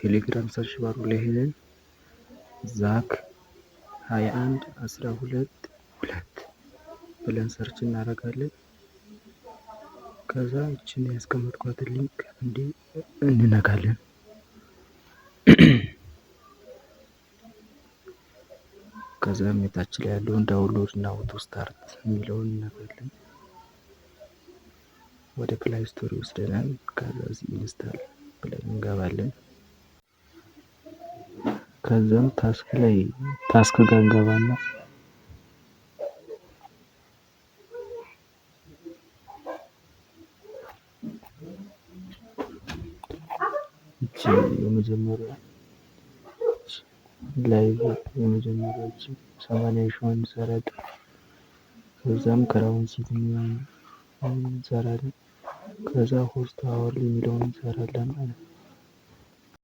ቴሌግራም ሰርች ባሩ ላይ ሄደን ዛክ 21 12 ብለን ሰርች እናደርጋለን። ከዛ እችን ያስቀመጥኳትን ሊንክ እንዲህ እንነካለን። ከዛም የታች ላይ ያለውን ዳውንሎድ እና አውቶ ስታርት የሚለውን እንነካለን። ወደ ፕላይ ስቶር ይወስደናል። ከዛ እዚህ ኢንስታል ብለን እንገባለን። ከዛም ታስክ ጋር እንገባና እቺ የመጀመሪያ ላይቭ የመጀመሪያዎች 80 ሺህ እንሰራለን። ከዛም ክራውን ሲት እንሰራለን። ከዛ ሆስት አወርሊ የሚለውን እንሰራለን ማለት ነው።